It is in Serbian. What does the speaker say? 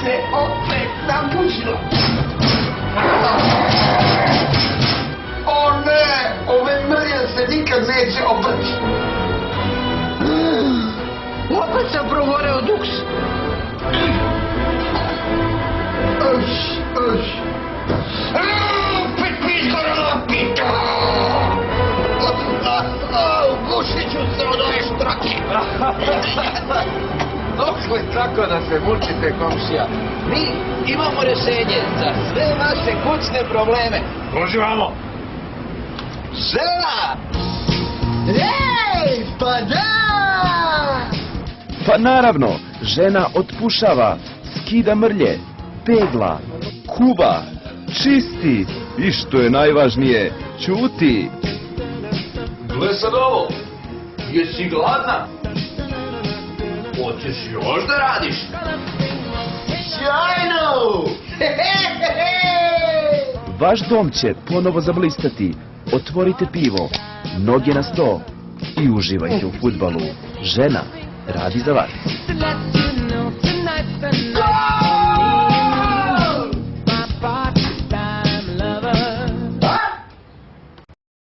se opet nabuđila. O ne, ove mrlje se nikad neće oprati. Opet sam progoreo duks. Opet mi izgorela pita. Ugušit ću se od ove štrake. Dokle tako da se mučite, komšija? Mi imamo rješenje za sve vaše kućne probleme. Uživamo. Žena! Ej, pa da! Pa naravno, žena otpušava, skida mrlje, pegla, kuva, čisti i što je najvažnije, ćuti. Gle sad ovo, jesi gladna? Hoćeš još da radiš? Sjajno! Vaš dom će ponovo zablistati. Otvorite pivo, noge na sto i uživajte u fudbalu. Žena radi za vas. To let you know tonight's the night.